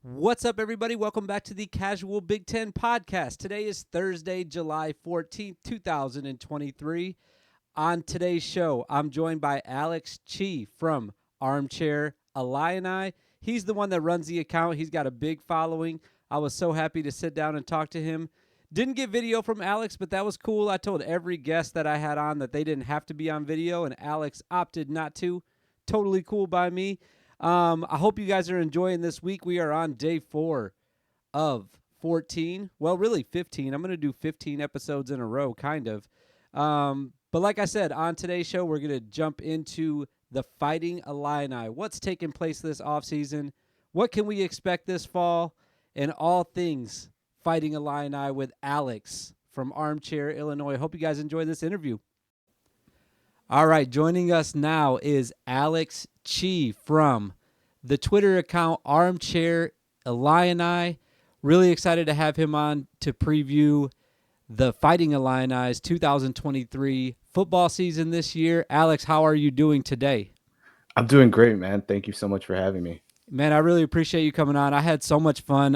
What's up, everybody? Welcome back to the Casual Big Ten podcast. Today is Thursday, July 14th, 2023. On today's show, I'm joined by Alex Chi from Armchair, Illini. He's the one that runs the account. He's got a big following. I was so happy to sit down and talk to him. Didn't get video from Alex, but that was cool. I told every guest that I had on that they didn't have to be on video, and Alex opted not to. Totally cool by me. I hope you guys are enjoying this week. We are on day 4 of 14. Well, really 15. I'm going to do 15 episodes in a row, kind of. But like I said, on today's show, we're going to jump into the Fighting Illini. What's taking place this offseason? What can we expect this fall? And all things Fighting Illini with Alex from Armchair, Illinois. Hope you guys enjoy this interview. All right, joining us now is Alex Chi from the Twitter account Armchair Illini. Really excited to have him on to preview the Fighting Illini's 2023 football season this year. Alex, how are you doing today? I'm doing great, man. Thank you so much for having me. Man, I really appreciate you coming on. I had so much fun.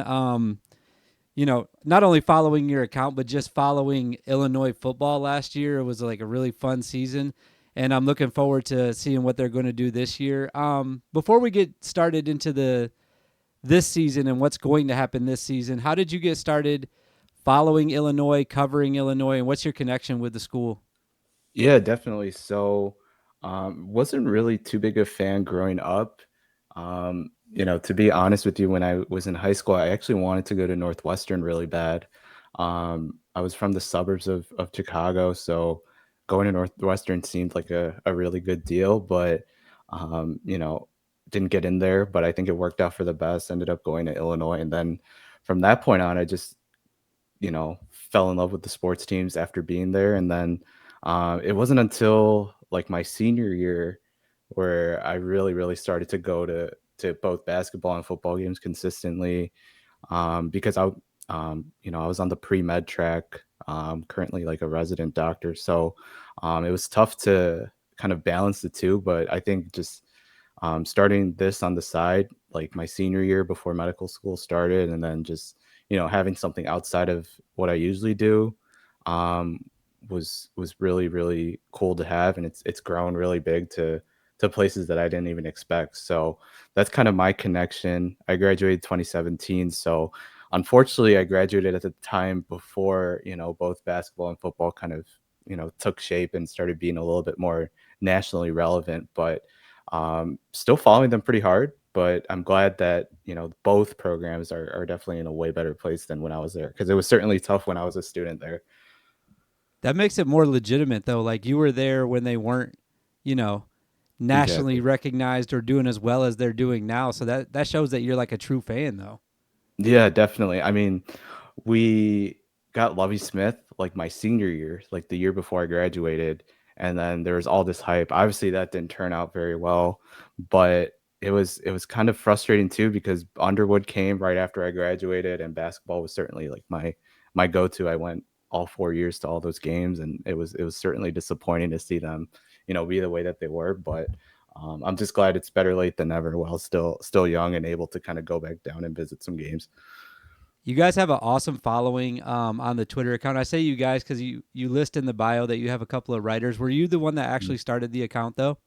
Not only following your account, but just following Illinois football last year. It was like a really fun season, and I'm looking forward to seeing what they're going to do this year. Before we get started into this season and what's going to happen this season, how did you get started following Illinois, covering Illinois, and what's your connection with the school? Yeah, definitely. So, wasn't really too big a fan growing up. To be honest with you, when I was in high school, I actually wanted to go to Northwestern really bad. I was from the suburbs of Chicago, so going to Northwestern seemed like a really good deal, but um, you know, didn't get in there. But I think it worked out for the best. Ended up going to Illinois, and then from that point on, I just fell in love with the sports teams after being there. And then it wasn't until like my senior year where I really, really started to go to both basketball and football games consistently because I was on the pre-med track, currently like a resident doctor. So it was tough to kind of balance the two. But I think just starting this on the side, like my senior year before medical school started, and then just having something outside of what I usually do, um, was really really cool to have, and it's grown really big to places that I didn't even expect. So that's kind of my connection. I graduated 2017, so unfortunately I graduated at the time before both basketball and football kind of took shape and started being a little bit more nationally relevant. But still following them pretty hard, but I'm glad that, both programs are definitely in a way better place than when I was there, because it was certainly tough when I was a student there. That makes it more legitimate, though. Like you were there when they weren't, you know, nationally Exactly. recognized or doing as well as they're doing now. So that shows that you're like a true fan, though. Yeah, definitely. I mean, we got Lovie Smith like my senior year, like the year before I graduated, and then there was all this hype. Obviously, that didn't turn out very well, but it was kind of frustrating too, because Underwood came right after I graduated, and basketball was certainly like my go-to. I went all 4 years to all those games, and it was certainly disappointing to see them, be the way that they were. But I'm just glad it's better late than never while still young and able to kind of go back down and visit some games. You guys have an awesome following on the Twitter account. I say you guys because you list in the bio that you have a couple of writers. Were you the one that actually started the account, though?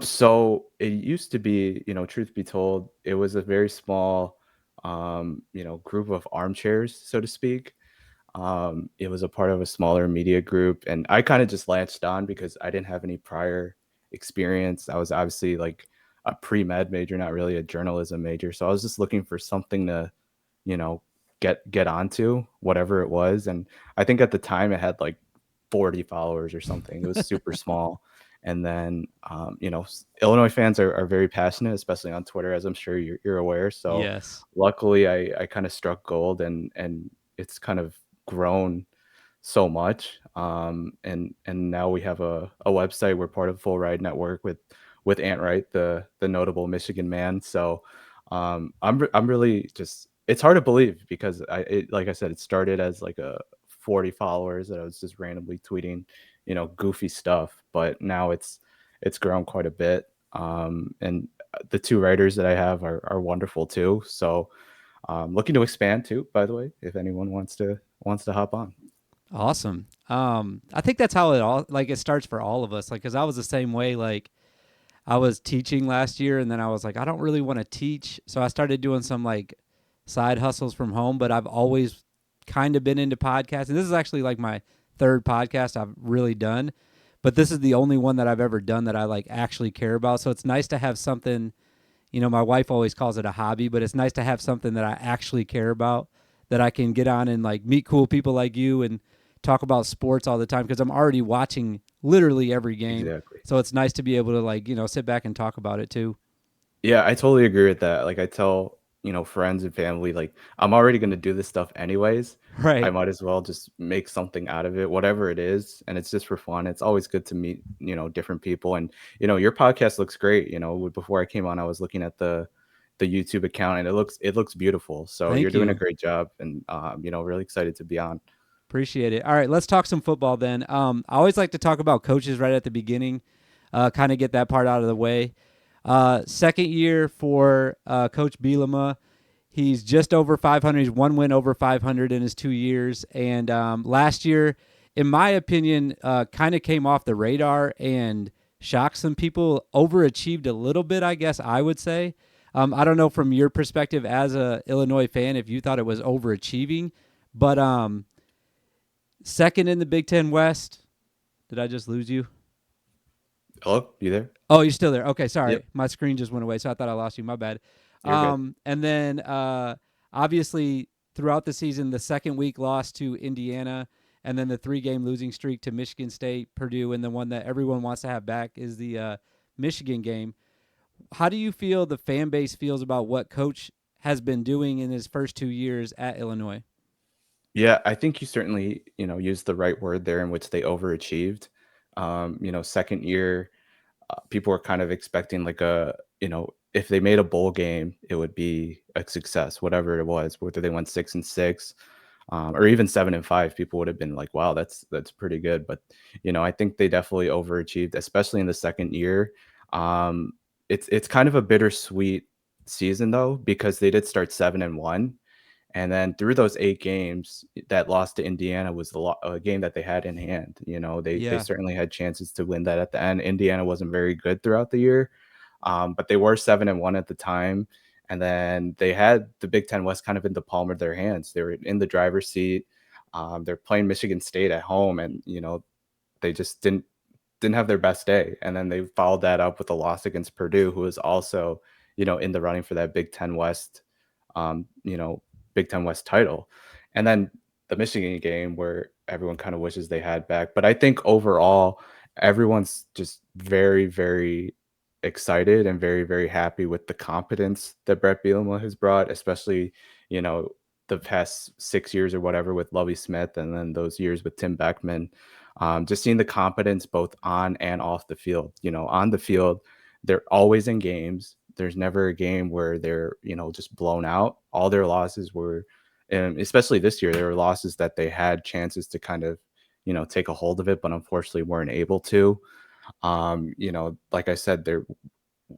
So it used to be, truth be told, it was a very small, group of armchairs, so to speak. It was a part of a smaller media group, and I kind of just latched on because I didn't have any prior experience. I was obviously like a pre-med major, not really a journalism major. So I was just looking for something to, you know, get onto, whatever it was. And I think at the time it had like 40 followers or something. It was super small. And then, Illinois fans are very passionate, especially on Twitter, as I'm sure you're aware. So Yes. luckily I kind of struck gold, and it's kind of grown so much. And now we have a website. We're part of Full Ride Network with Ant Wright, the notable Michigan man. So I'm really just, it's hard to believe because like I said, it started as like a 40 followers that I was just randomly tweeting, goofy stuff, but now it's grown quite a bit. And the two writers that I have are wonderful too. So looking to expand too, by the way, if anyone wants to hop on. Awesome. I think that's how it all like it starts for all of us. Like, cause I was the same way. Like, I was teaching last year, and then I was like, I don't really want to teach, so I started doing some like side hustles from home. But I've always kind of been into podcasts, and this is actually like my third podcast I've really done. But this is the only one that I've ever done that I like actually care about. So it's nice to have something. You know, my wife always calls it a hobby, but it's nice to have something that I actually care about that I can get on and like meet cool people like you and talk about sports all the time because I'm already watching literally every game. Exactly. So it's nice to be able to like, sit back and talk about it too. Yeah, I totally agree with that. Like I tell, friends and family, like I'm already going to do this stuff anyways. I Right. might as well just make something out of it, whatever it is. And it's just for fun. It's always good to meet, different people. And, your podcast looks great. Before I came on, I was looking at the YouTube account and it looks beautiful. So you're Thank doing a you. great job and, really excited to be on. Appreciate it. All right, let's talk some football then. I always like to talk about coaches right at the beginning, kind of get that part out of the way. Second year for Coach Bielema. He's just over 500. He's one win over 500 in his 2 years. And last year, in my opinion, kind of came off the radar and shocked some people. Overachieved a little bit, I guess I would say. I don't know from your perspective as a Illinois fan if you thought it was overachieving, but second in the Big Ten West. Did I just lose you? Hello, you there? Oh, you're still there. Okay, sorry. Yep, My screen just went away, so I thought I lost you. My bad. you're good. And then obviously throughout the season, the second week loss to Indiana, and then the 3-game losing streak to Michigan State, Purdue, and the one that everyone wants to have back is the Michigan game. How do you feel the fan base feels about what Coach has been doing in his first 2 years at Illinois? Yeah, I think you certainly, used the right word there in which they overachieved. Second year, people were kind of expecting like if they made a bowl game, it would be a success, whatever it was, whether they went 6-6, or even 7-5, people would have been like, wow, that's pretty good. But, I think they definitely overachieved, especially in the second year. Um, it's kind of a bittersweet season though, because they did start 7-1. And then through those 8 games, that loss to Indiana was a game that they had in hand. They Yeah. certainly had chances to win that at the end. Indiana wasn't very good throughout the year, but they were 7-1 at the time. And then they had the Big Ten West kind of in the palm of their hands. They were in the driver's seat. They're playing Michigan State at home, and they just didn't have their best day. And then they followed that up with a loss against Purdue, who was also in the running for that Big Ten West um, you know, Big Ten West title. And then the Michigan game where everyone kind of wishes they had back. But I think overall, everyone's just very, very excited and very, very happy with the competence that Brett Bielema has brought, especially, you know, the past 6 years or whatever with Lovie Smith and then those years with Tim Beckman. Just seeing the competence both on and off the field. On the field, they're always in games. There's never a game where they're, just blown out. All their losses were, and especially this year, there were losses that they had chances to kind of, take a hold of it, but unfortunately weren't able to. Like I said, they're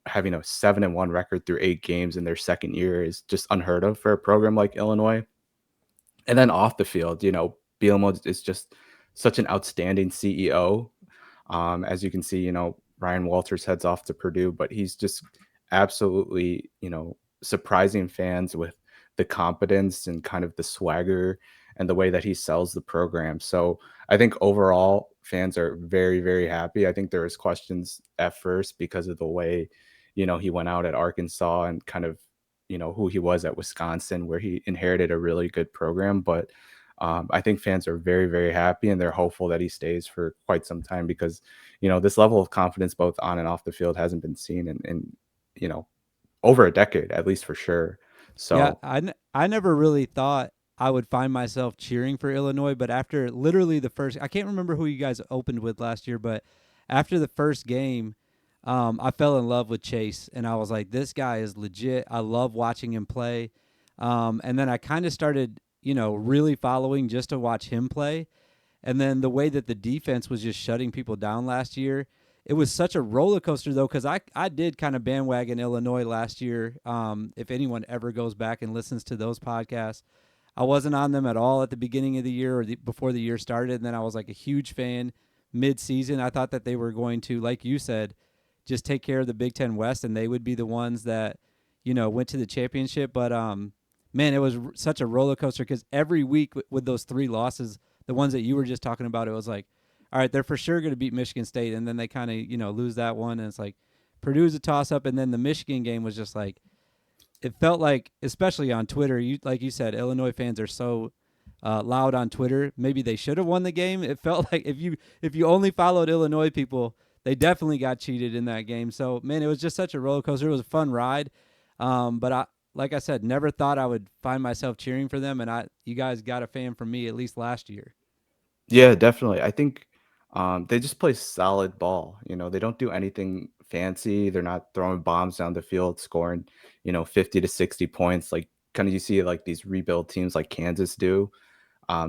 having a 7-1 record through 8 games in their second year is just unheard of for a program like Illinois. And then off the field, Bielema is just such an outstanding CEO. As you can see, Ryan Walters heads off to Purdue, but he's just absolutely, surprising fans with the competence and kind of the swagger and the way that he sells the program. So I think overall fans are very, very happy. I think there was questions at first because of the way, he went out at Arkansas and kind of, who he was at Wisconsin, where he inherited a really good program. But I think fans are very, very happy and they're hopeful that he stays for quite some time because, this level of confidence both on and off the field hasn't been seen in over a decade, at least for sure. Yeah, So I never really thought I would find myself cheering for Illinois, but after literally the first, I can't remember who you guys opened with last year, but after the first game, I fell in love with Chase, and I was like, this guy is legit. I love watching him play. And then I kind of started, really following just to watch him play. And then the way that the defense was just shutting people down last year, it was such a roller coaster though, because I did kind of bandwagon Illinois last year. If anyone ever goes back and listens to those podcasts, I wasn't on them at all at the beginning of the year or before the year started, and then I was like a huge fan mid-season. I thought that they were going to, like you said, just take care of the Big Ten West, and they would be the ones that went to the championship. But man, it was such a roller coaster because every week with those 3 losses, the ones that you were just talking about, it was like, all right, they're for sure going to beat Michigan State, and then they kind of lose that one, and it's like Purdue's a toss up, and then the Michigan game was just like, it felt like, especially on Twitter, like you said, Illinois fans are so loud on Twitter. Maybe they should have won the game. It felt like if you only followed Illinois people, they definitely got cheated in that game. So man, it was just such a roller coaster. It was a fun ride, but like I said, never thought I would find myself cheering for them. And you guys got a fan from me at least last year. Yeah, definitely. I think they just play solid ball. They don't do anything fancy. They're not throwing bombs down the field, scoring 50 to 60 points like kind of you see like these rebuild teams like Kansas do.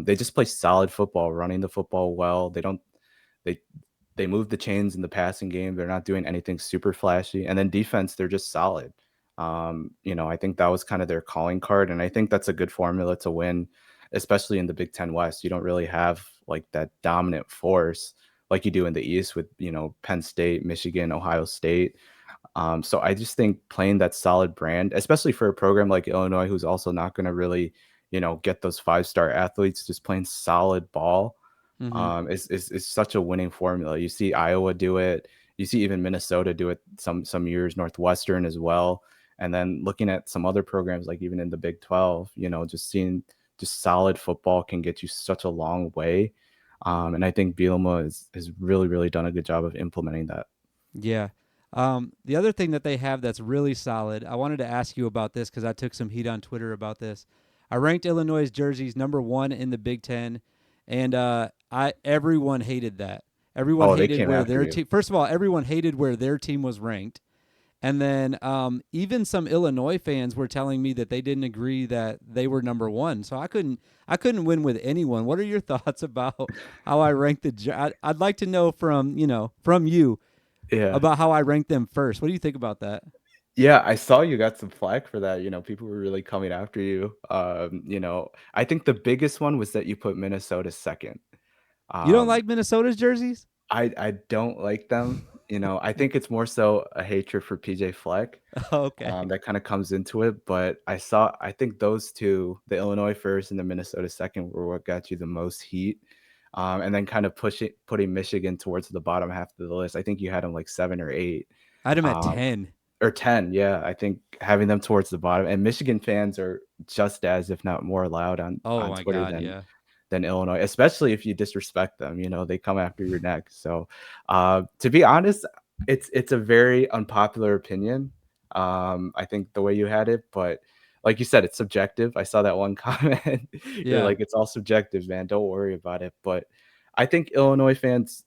They just play solid football, running the football well. They they move the chains in the passing game. They're not doing anything super flashy. And then defense, they're just solid. I think that was kind of their calling card. And I think that's a good formula to win, especially in the Big Ten West. You don't really have like that dominant force like you do in the East with, Penn State, Michigan, Ohio State. So I just think playing that solid brand, especially for a program like Illinois, who's also not going to really, get those 5-star athletes, just playing solid ball Mm-hmm. is such a winning formula. You see Iowa do it. You see even Minnesota do it some years, Northwestern as well. And then looking at some other programs, like even in the Big 12, just seeing just solid football can get you such a long way. And I think Bielema has really, really done a good job of implementing that. Yeah. The other thing that they have that's really solid, I wanted to ask you about this because I took some heat on Twitter about this. I ranked Illinois' jerseys #1 in the Big Ten, and everyone hated that. Everyone Oh, they hated came where after their you. team. First of all, everyone hated where their team was ranked, and then even some Illinois fans were telling me that they didn't agree that they were #1. So I couldn't win with anyone. What are your thoughts about how I ranked I'd like to know from you Yeah. about how I ranked them first. What do you think about that? Yeah, I saw you got some flack for that. People were really coming after you. I think the biggest one was that you put Minnesota second. You don't Um, like Minnesota's jerseys? I don't like them. I think it's more so a hatred for PJ Fleck Okay. that kind of comes into it. But I think those two, the Illinois first and the Minnesota second, were what got you the most heat. And then kind of putting Michigan towards the bottom half of the list. I think you had them like 7 or 8. I had them at Um, 10. or 10, yeah. I think having them towards the bottom, and Michigan fans are just as, if not more loud Oh on my Twitter God, yeah. than Illinois, especially if you disrespect them. They come after your neck. So, to be honest, it's a very unpopular opinion. I think the way you had it, but like you said, it's subjective. I saw that one comment. You're Yeah. like, it's all subjective, man. Don't worry about it. But I think Illinois fans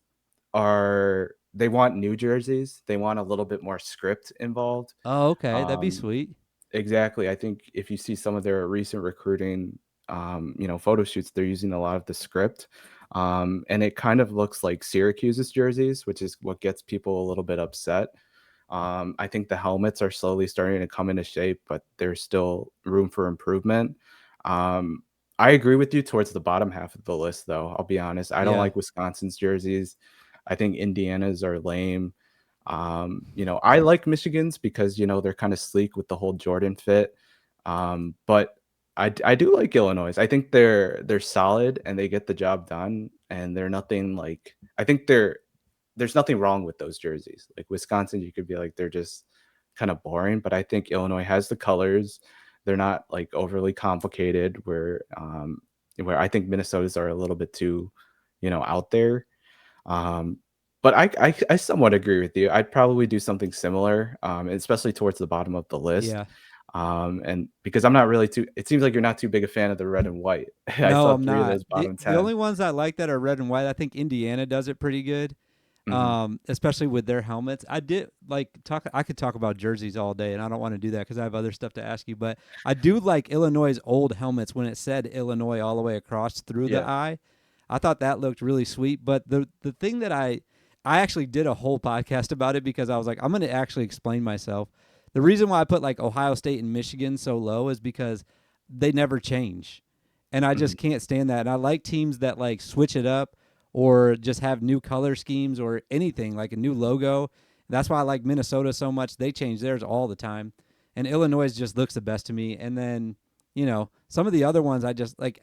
they want new jerseys. They want a little bit more script involved. Oh, okay. That'd be Um, sweet. exactly. I think if you see some of their recent recruiting, photo shoots, they're using a lot of the script. And it kind of looks like Syracuse's jerseys, which is what gets people a little bit upset. I think the helmets are slowly starting to come into shape, but there's still room for improvement. Um, I agree with you towards the bottom half of the list, though. I'll be honest. I don't Yeah. like Wisconsin's jerseys. I think Indiana's are lame. I like Michigan's because they're kind of sleek with the whole Jordan fit. But I do like Illinois. I think they're solid and they get the job done. And they're nothing like I think there's nothing wrong with those jerseys. Like Wisconsin, you could be like they're just kind of boring, but I think Illinois has the colors. They're not like overly complicated. Where I think Minnesota's are a little bit too, out there. Um, but I somewhat agree with you. I'd probably do something similar, especially towards the bottom of the list. Yeah. And because I'm not really too, it seems like you're not too big a fan of the red and white. I No, saw I'm 3 of not. those The bottom the 10. only ones I like that are red and white, I think Indiana does it pretty good. Mhm. Especially with their helmets. I did like talk I could talk about jerseys all day and I don't want to do that because I have other stuff to ask you, but I do like Illinois' old helmets when it said Illinois all the way across through the Yeah. eye. I thought that looked really sweet, but the thing that I actually did a whole podcast about it because I was like, I'm going to actually explain myself. The reason why I put like Ohio State and Michigan so low is because they never change. And I Mhm. just can't stand that. And I like teams that like switch it up or just have new color schemes or anything, like a new logo. That's why I like Minnesota so much. They change theirs all the time. And Illinois just looks the best to me. And then, some of the other ones I just like,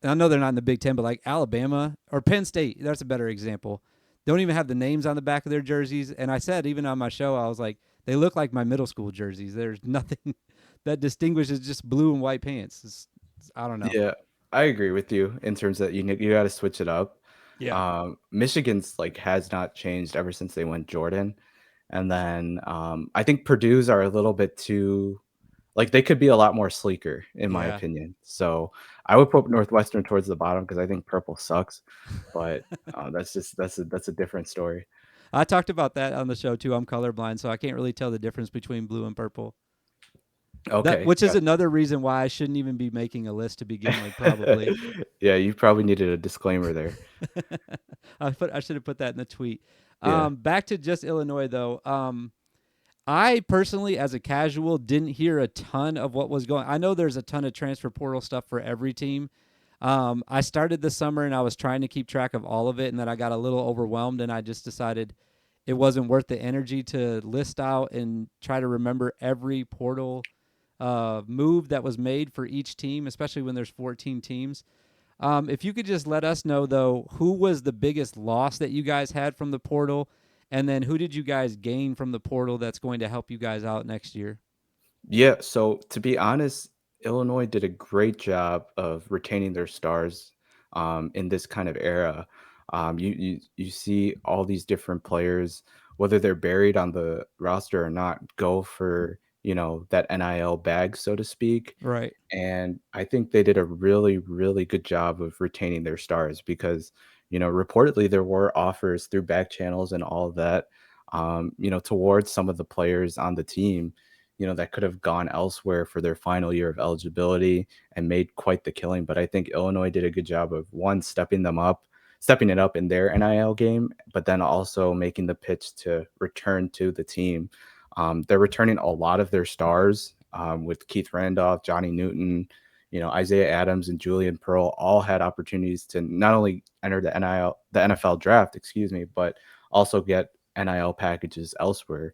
I know they're not in the Big Ten, but like Alabama or Penn State, that's a better example. Don't even have the names on the back of their jerseys. And I said, even on my show, I was like, they look like my middle school jerseys. There's nothing that distinguishes just blue and white pants. I don't know. Yeah, I agree with you in terms that you got to switch it up. Yeah. Michigan's like has not changed ever since they went Jordan, and then I think Purdue's are a little bit too like they could be a lot more sleeker in my Yeah. opinion. So I would put Northwestern towards the bottom because I think purple sucks, but that's a different story. I talked about that on the show too. I'm colorblind, so I can't really tell the difference between blue and purple. That Okay, which is another reason why I shouldn't even be making a list to begin with, probably. yeah, you probably needed a disclaimer there. I should have put that in the tweet. Yeah. Back to just Illinois though. I personally, as a casual, didn't hear a ton of what was going. I know there's a ton of transfer portal stuff for every team. I started this summer and I was trying to keep track of all of it, and then I got a little overwhelmed, and I just decided it wasn't worth the energy to list out and try to remember every portal move that was made for each team, especially when there's 14 teams. If you could just let us know, though, who was the biggest loss that you guys had from the portal, and then who did you guys gain from the portal that's going to help you guys out next year? Yeah, so to be honest, Illinois did a great job of retaining their stars in this kind of era. You see all these different players, whether they're buried on the roster or not, go for that NIL bag, so to speak. Right. And I think they did a really, really good job of retaining their stars because, reportedly there were offers through back channels and all of that, towards some of the players on the team, that could have gone elsewhere for their final year of eligibility and made quite the killing. But I think Illinois did a good job of one, stepping it up in their NIL game, but then also making the pitch to return to the team. They're returning a lot of their stars with Keith Randolph, Johnny Newton, Isaiah Adams and Julian Pearl all had opportunities to not only enter the NFL draft, excuse me, but also get NIL packages elsewhere.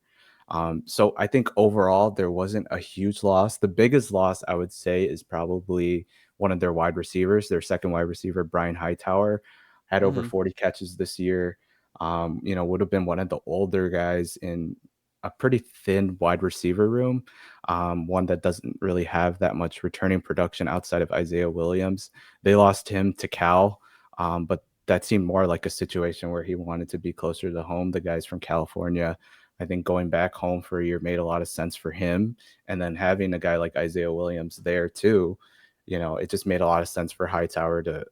So I think overall there wasn't a huge loss. The biggest loss I would say is probably one of their wide receivers, their second wide receiver, Brian Hightower, had over Mm-hmm. 40 catches this year. Would have been one of the older guys in a pretty thin wide receiver room, one that doesn't really have that much returning production outside of Isaiah Williams. They lost him to Cal, but that seemed more like a situation where he wanted to be closer to home. The guys from California, I think going back home for a year made a lot of sense for him. And then having a guy like Isaiah Williams there too, it just made a lot of sense for Hightower to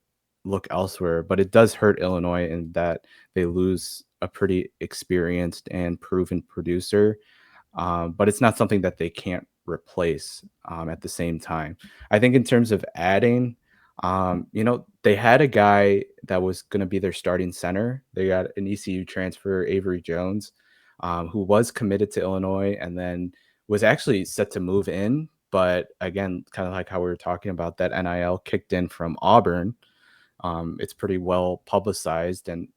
look elsewhere. But it does hurt Illinois in that they lose a pretty experienced and proven producer, but it's not something that they can't replace at the same time. I think in terms of adding, they had a guy that was going to be their starting center. They got an ECU transfer, Avery Jones, who was committed to Illinois and then was actually set to move in. But again, kind of like how we were talking about, that NIL kicked in from Auburn. It's pretty well publicized, and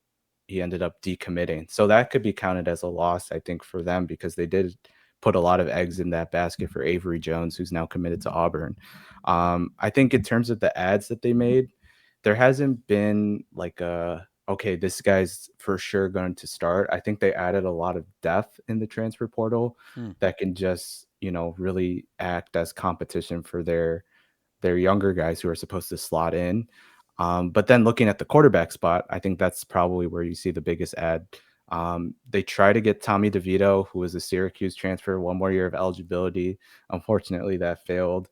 he ended up decommitting. So that could be counted as a loss, I think, for them because they did put a lot of eggs in that basket for Avery Jones, who's now committed to Auburn. I think in terms of the ads that they made, there hasn't been like okay, this guy's for sure going to start. I think they added a lot of depth in the transfer portal Hmm. that can just, really act as competition for their younger guys who are supposed to slot in. But then looking at the quarterback spot, I think that's probably where you see the biggest ad. They try to get Tommy DeVito, who was a Syracuse transfer, one more year of eligibility. Unfortunately, that failed.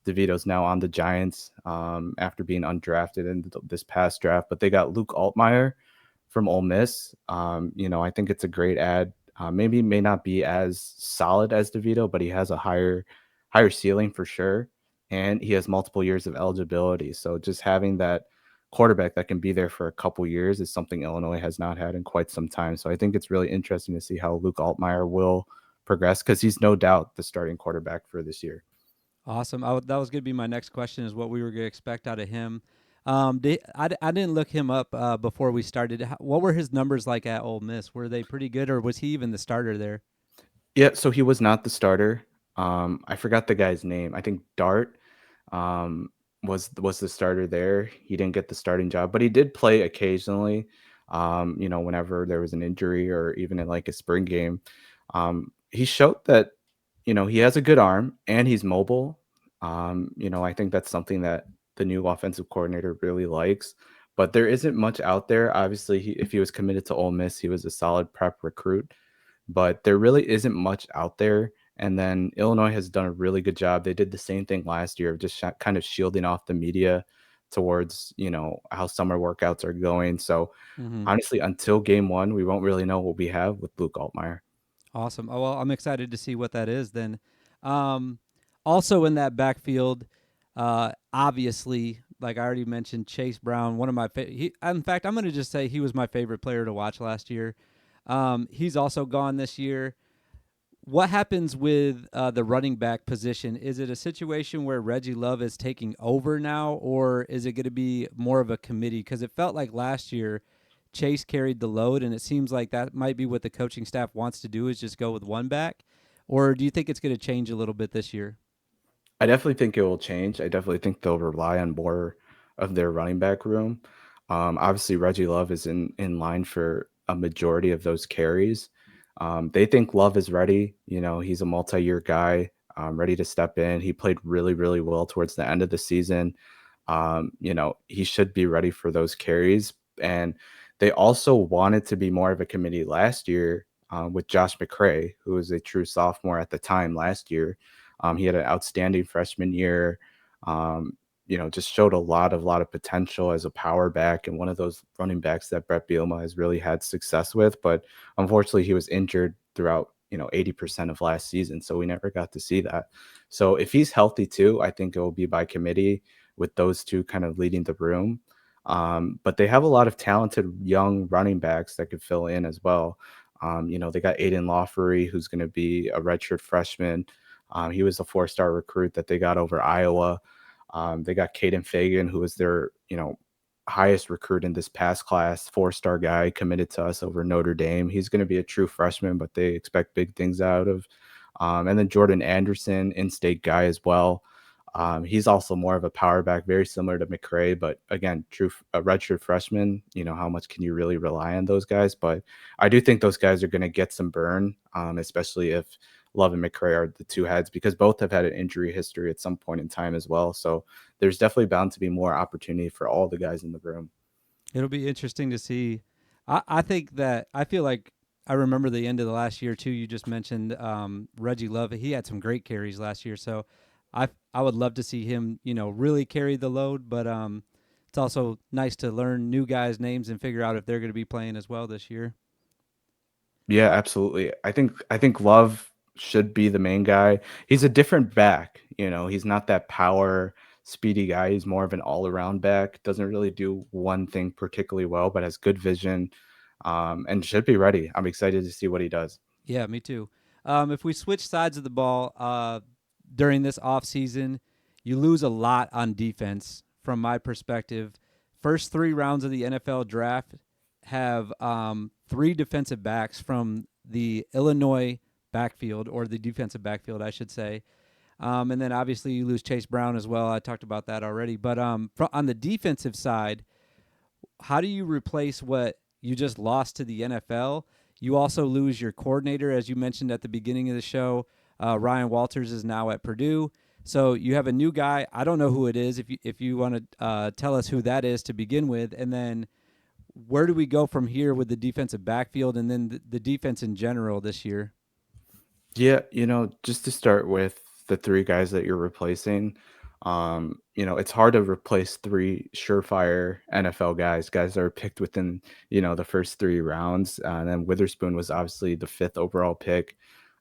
DeVito's now on the Giants after being undrafted in this past draft, but they got Luke Altmaier from Ole Miss. I think it's a great ad. Maybe may not be as solid as DeVito, but he has a higher ceiling for sure, and he has multiple years of eligibility. So just having that quarterback that can be there for a couple years is something Illinois has not had in quite some time. So I think it's really interesting to see how Luke Altmaier will progress because he's no doubt the starting quarterback for this year. Awesome. That was going to be my next question: is what we were going to expect out of him. I didn't look him up before we started. What were his numbers like at Ole Miss? Were they pretty good, or was he even the starter there? Yeah, so he was not the starter. I forgot the guy's name. I think Dart um, was the starter there. He didn't get the starting job, but he did play occasionally. Whenever there was an injury or even in like a spring game, he showed that he has a good arm and he's mobile. I think that's something that the new offensive coordinator really likes. But there isn't much out there. Obviously, if he was committed to Ole Miss, he was a solid prep recruit, but there really isn't much out there. And then Illinois has done a really good job. They did the same thing last year of just kind of shielding off the media towards, how summer workouts are going. So Mm-hmm. honestly, until game one, we won't really know what we have with Luke Altmaier. Awesome. Oh, well, I'm excited to see what that is then. Um, Also in that backfield, obviously, like I already mentioned, Chase Brown, one of my in fact, I'm going to just say he was my favorite player to watch last year. He's also gone this year. What happens with the running back position? Is it a situation where Reggie Love is taking over now, or is it going to be more of a committee? Because it felt like last year Chase carried the load, and it seems like that might be what the coaching staff wants to do is just go with one back. Or do you think it's going to change a little bit this year? I definitely think it will change. I definitely think they'll rely on more of their running back room. Obviously, Reggie Love is in line for a majority of those carries. They think Love is ready. He's a multi-year guy, ready to step in. He played really, really well towards the end of the season. He should be ready for those carries. And they also wanted to be more of a committee last year with Josh McCray, who was a true sophomore at the time last year. He had an outstanding freshman year. Just showed a lot of potential as a power back and one of those running backs that Brett Bielema has really had success with. But unfortunately, he was injured throughout 80% of last season, so we never got to see that. So if he's healthy too, I think it will be by committee with those two kind of leading the room. But they have a lot of talented young running backs that could fill in as well. They got Aiden Lawfery, who's going to be a redshirt freshman. He was a four-star recruit that they got over Iowa. They got Caden Fagan, who was their, highest recruit in this past class, four-star guy committed to us over Notre Dame. He's going to be a true freshman, but they expect big things out of. And then Jordan Anderson, in-state guy as well. He's also more of a power back, very similar to McCray, but again, true a redshirt freshman. How much can you really rely on those guys? But I do think those guys are going to get some burn, especially if Love and McCray are the two heads, because both have had an injury history at some point in time as well. So there's definitely bound to be more opportunity for all the guys in the room. It'll be interesting to see. I think that I feel like I remember the end of the last year too. You just mentioned Reggie Love. He had some great carries last year, so I would love to see him, really carry the load. But it's also nice to learn new guys' names and figure out if they're going to be playing as well this year. Yeah, absolutely. I think Love should be the main guy. He's a different back, he's not that power speedy guy. He's more of an all-around back. Doesn't really do one thing particularly well, but has good vision, and should be ready. I'm excited to see what he does. Yeah, me too. If we switch sides of the ball during this offseason, you lose a lot on defense from my perspective. First three rounds of the NFL draft have three defensive backs from the Illinois backfield, or the defensive backfield, I should say. And then obviously you lose Chase Brown as well. I talked about that already. But on the defensive side, how do you replace what you just lost to the NFL? You also lose your coordinator, as you mentioned at the beginning of the show. Ryan Walters is now at Purdue, so you have a new guy. I don't know who it is. If you want to tell us who that is to begin with, and then where do we go from here with the defensive backfield and then the defense in general this year? Yeah, just to start with the three guys that you're replacing, it's hard to replace three surefire NFL guys that are picked within, the first three rounds. And then Witherspoon was obviously the fifth overall pick.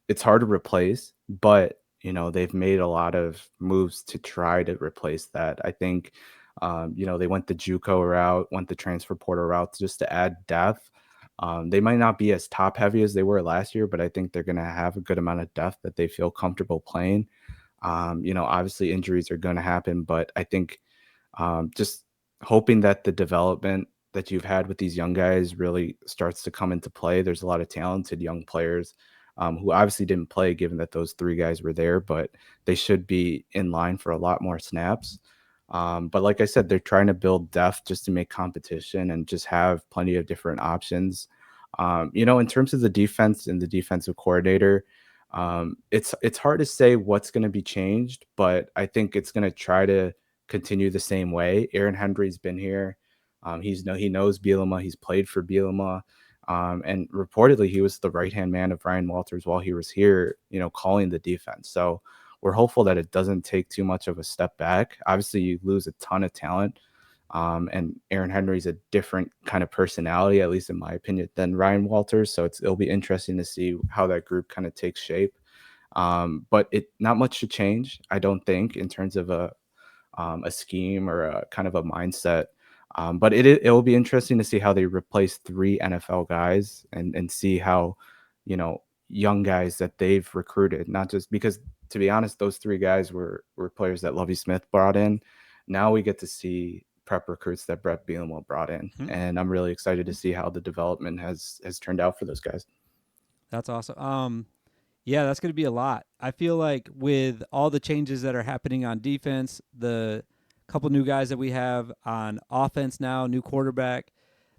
It's hard to replace, but they've made a lot of moves to try to replace that. I think They went the JUCO route, went the transfer portal route just to add depth. They might not be as top heavy as they were last year, but I think they're going to have a good amount of depth that they feel comfortable playing. Obviously injuries are going to happen, but I think just hoping that the development that you've had with these young guys really starts to come into play. There's a lot of talented young players who obviously didn't play, given that those three guys were there, but they should be in line for a lot more snaps. But like I said, they're trying to build depth just to make competition and just have plenty of different options. In terms of the defense and the defensive coordinator, it's hard to say what's going to be changed, but I think it's going to try to continue the same way. Aaron Henry's been here. He knows Bielema. He's played for Bielema. And reportedly he was the right-hand man of Ryan Walters while he was here, calling the defense. So we're hopeful that it doesn't take too much of a step back. Obviously, you lose a ton of talent. And Aaron Henry's a different kind of personality, at least in my opinion, than Ryan Walters. So it'll be interesting to see how that group kind of takes shape. But not much to change, I don't think, in terms of a scheme or a kind of a mindset. But it will be interesting to see how they replace three NFL guys and see how, young guys that they've recruited, not just because, to be honest, those three guys were players that Lovie Smith brought in. Now we get to see prep recruits that Brett Bielema brought in, Hmm. and I'm really excited to see how the development has turned out for those guys. That's awesome. Yeah, that's going to be a lot. I feel like with all the changes that are happening on defense, the couple new guys that we have on offense now, new quarterback,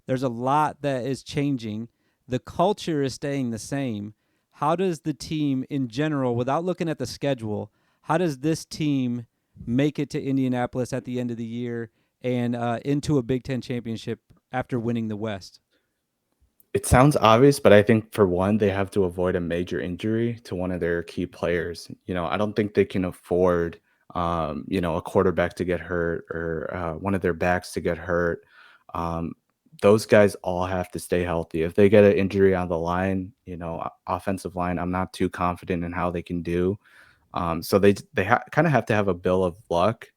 there's a lot that is changing. The culture is staying the same. How does the team in general, without looking at the schedule, how does this team make it to Indianapolis at the end of the year and into a Big Ten championship after winning the West? It sounds obvious, but I think for one, they have to avoid a major injury to one of their key players. I don't think they can afford, a quarterback to get hurt or one of their backs to get hurt. Um, those guys all have to stay healthy. If they get an injury on the line, offensive line, I'm not too confident in how they can do. So they kind of have to have a bill of luck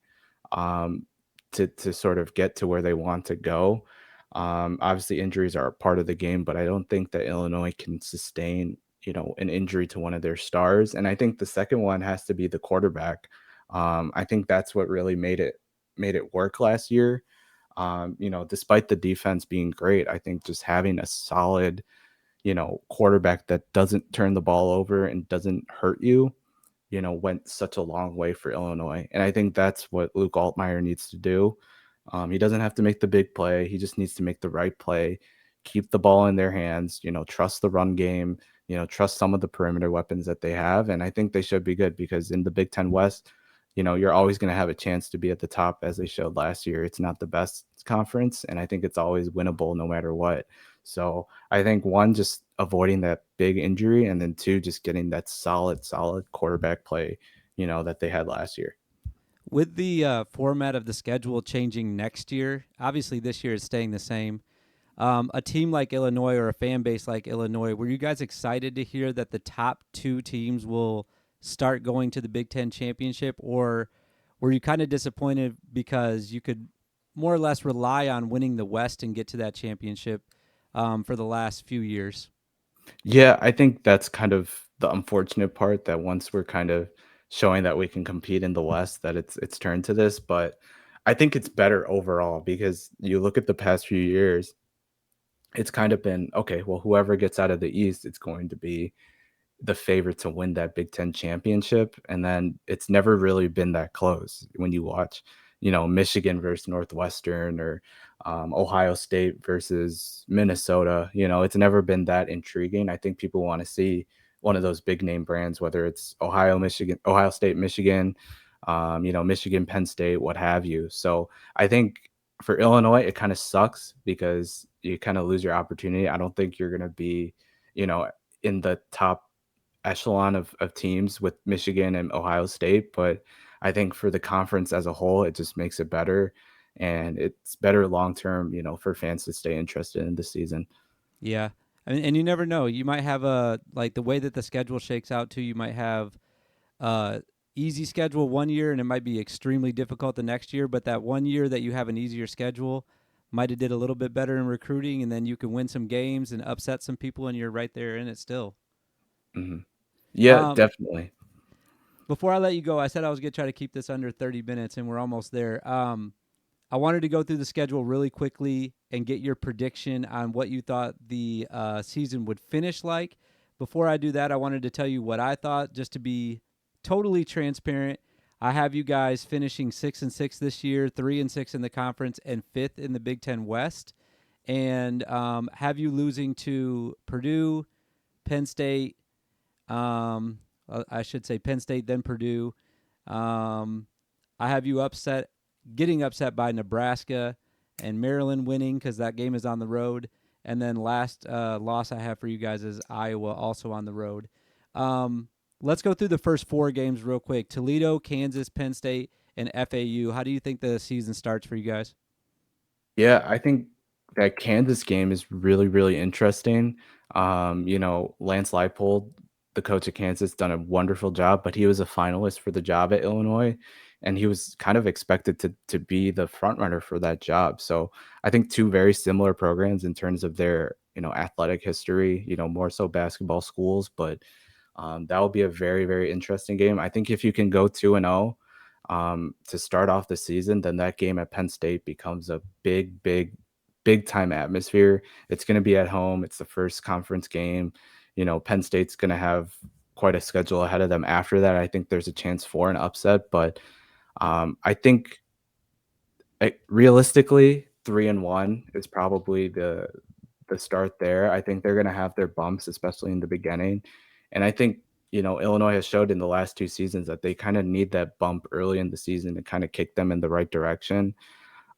um, to sort of get to where they want to go. Obviously, injuries are a part of the game, but I don't think that Illinois can sustain, an injury to one of their stars. And I think the second one has to be the quarterback. I think that's what really made it work last year. Despite the defense being great, I think just having a solid, quarterback that doesn't turn the ball over and doesn't hurt you, went such a long way for Illinois. And I think that's what Luke Altmaier needs to do. He doesn't have to make the big play. He just needs to make the right play, keep the ball in their hands, trust the run game, trust some of the perimeter weapons that they have. And I think they should be good because in the Big Ten West, you're always going to have a chance to be at the top as they showed last year. It's not the best conference, and I think it's always winnable no matter what. So I think one, just avoiding that big injury, and then two, just getting that solid quarterback play, that they had last year. With the format of the schedule changing next year, obviously this year is staying the same. A team like Illinois or a fan base like Illinois, were you guys excited to hear that the top two teams will start going to the Big Ten championship, or were you kind of disappointed because you could more or less rely on winning the West and get to that championship for the last few years? Yeah, I think that's kind of the unfortunate part, that once we're kind of showing that we can compete in the West, that it's turned to this. But I think it's better overall because you look at the past few years, it's kind of been okay, well, whoever gets out of the East, it's going to be the favorite to win that Big Ten championship. And then it's never really been that close when you watch, Michigan versus Northwestern or Ohio State versus Minnesota. It's never been that intriguing. I think people want to see one of those big name brands, whether it's Ohio State, Michigan, Michigan, Penn State, what have you. So I think for Illinois, it kind of sucks because you kind of lose your opportunity. I don't think you're going to be, in the top echelon of teams with Michigan and Ohio State, but I think for the conference as a whole, it just makes it better, and it's better long term, for fans to stay interested in the season. Yeah. And you never know. You might have a like the way that the schedule shakes out too, you might have uh easy schedule one year and it might be extremely difficult the next year, but that one year that you have an easier schedule might have did a little bit better in recruiting, and then you can win some games and upset some people, and you're right there in it still. Hmm. Yeah, Um, definitely. Before I let you go, I said I was going to try to keep this under 30 minutes, and we're almost there. I wanted to go through the schedule really quickly and get your prediction on what you thought the season would finish like. Before I do that, I wanted to tell you what I thought, just to be totally transparent. I have you guys finishing 6-6 this year, 3-6 in the conference, and fifth in the Big Ten West, and have you losing to Purdue, Penn State. I should say Penn State, then Purdue. Um, I have you getting upset by Nebraska and Maryland winning because that game is on the road. And then last loss I have for you guys is Iowa, also on the road. Um, let's go through the first four games real quick. Toledo, Kansas, Penn State, and FAU. How do you think the season starts for you guys? Yeah, I think that Kansas game is really, really interesting. Lance Leipold, the coach of Kansas, done a wonderful job, but he was a finalist for the job at Illinois, and he was kind of expected to be the front runner for that job. So I think two very similar programs in terms of their athletic history. More so basketball schools, but that will be a very, very interesting game. I think if you can go 2-0 to start off the season, then that game at Penn State becomes a big, big, big time atmosphere. It's going to be at home. It's the first conference game. Penn State's going to have quite a schedule ahead of them after that. I think there's a chance for an upset, but I think realistically, 3-1 is probably the start there. I think they're going to have their bumps, especially in the beginning. And I think, Illinois has showed in the last two seasons that they kind of need that bump early in the season to kind of kick them in the right direction.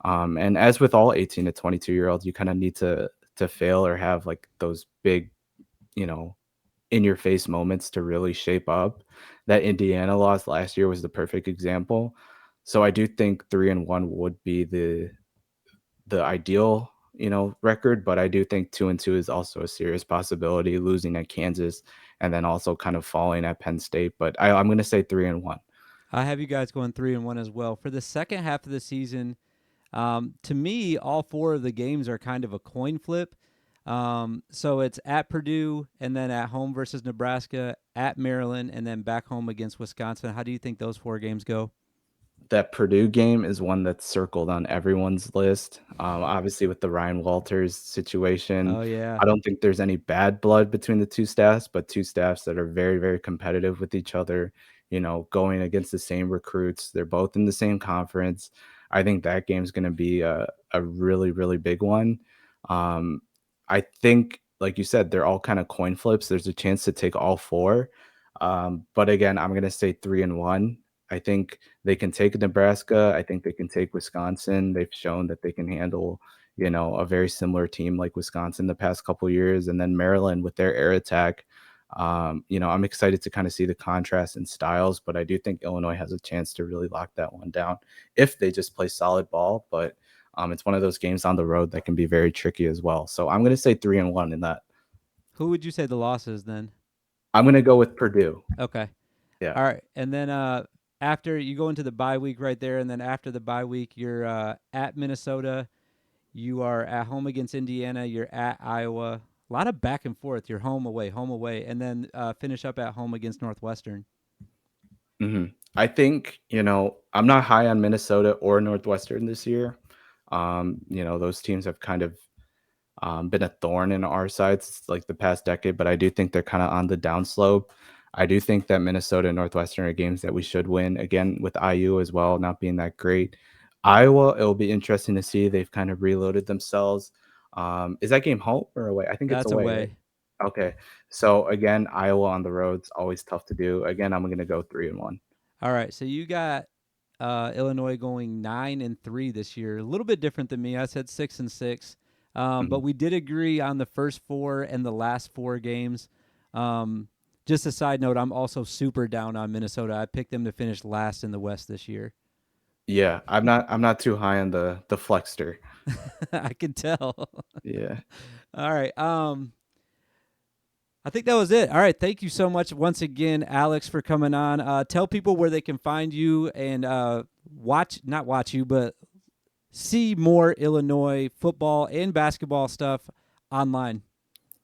And as with all 18 to 22-year-olds, you kind of need to fail or have like those big, you know, in your face moments to really shape up. That Indiana loss last year was the perfect example. So I do think 3-1 would be the ideal, record, but I do think 2-2 is also a serious possibility, losing at Kansas and then also kind of falling at Penn State. But I'm going to say 3-1. I have you guys going 3-1 as well. For the second half of the season, to me, all four of the games are kind of a coin flip. So it's at Purdue, and then at home versus Nebraska, at Maryland, and then back home against Wisconsin. How do you think those four games go? That Purdue game is one that's circled on everyone's list. Obviously, with the Ryan Walters situation, Oh yeah, I don't think there's any bad blood between the two staffs, but two staffs that are very, very competitive with each other, going against the same recruits. They're both in the same conference. I think that game's going to be a really, really big one. Um, I think, like you said, they're all kind of coin flips. There's a chance to take all four. But again, I'm going to say 3-1. I think they can take Nebraska. I think they can take Wisconsin. They've shown that they can handle, a very similar team like Wisconsin the past couple years. And then Maryland with their air attack. I'm excited to kind of see the contrast in styles, but I do think Illinois has a chance to really lock that one down if they just play solid ball. But it's one of those games on the road that can be very tricky as well. So I'm going to say 3-1 in that. who would you say the loss is then? I'm going to go with Purdue. Okay, Yeah. all right, and then after you go into the bye week right there, and then after the bye week, you're at Minnesota. You are at home against Indiana. You're at Iowa. A lot of back and forth. You're home away, and then finish up at home against Northwestern. I think, I'm not high on Minnesota or Northwestern this year. Those teams have kind of been a thorn in our sides like the past decade, but I do think they're kind of on the downslope. I do think that Minnesota and Northwestern are games that we should win. Again, with IU as well, not being that great. Iowa, it'll be interesting to see. They've kind of reloaded themselves. Is that game home or away? I think it's That's away, right? away. Okay. So again, Iowa on the road's always tough to do. Again, I'm gonna go 3-1. All right, so you got Illinois going 9-3 this year. A little bit different than me. I said 6-6, but Mhm. we did agree on the first four and the last four games. Just a side note, I'm also super down on Minnesota. I picked them to finish last in the West this year. Yeah, I'm not too high on the Flexter. I can tell. Yeah. All right. I think that was it. All right. Thank you so much once again, Alex, for coming on. Tell people where they can find you and not watch you, but see more Illinois football and basketball stuff online.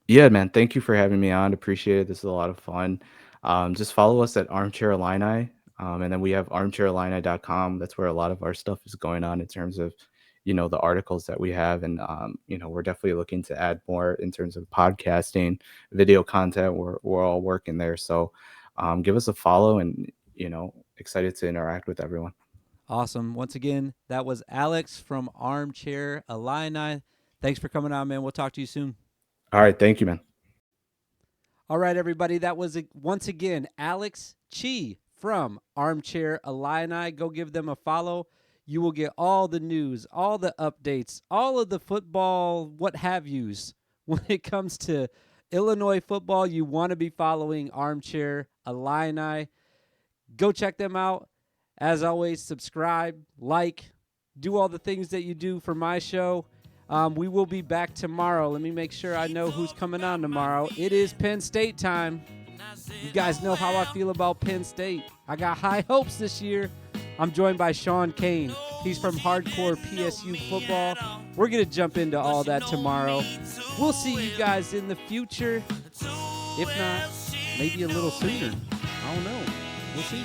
Yeah, man. Thank you for having me on. Appreciate it. This is a lot of fun. Just follow us at Armchair Illini. And then we have armchairillini.com. That's where a lot of our stuff is going on in terms of, the articles that we have. And, we're definitely looking to add more in terms of podcasting, video content. We're all working there. So give us a follow and, excited to interact with everyone. Awesome. Once again, that was Alex from Armchair Illini. Thanks for coming on, man. We'll talk to you soon. All right. Thank you, man. All right, everybody. That was, once again, Alex Chi from Armchair Illini. Go give them a follow. You will get all the news, all the updates, all of the football, what have yous. When it comes to Illinois football, you want to be following Armchair Illini. Go check them out. As always, subscribe, like, do all the things that you do for my show. We will be back tomorrow. Let me make sure I know who's coming on tomorrow. It is Penn State time. You guys know how I feel about Penn State. I got high hopes this year. I'm joined by Sean Kane. He's from Hardcore PSU Football. We're going to jump into all that tomorrow. We'll see you guys in the future. If not, maybe a little sooner. I don't know. We'll see.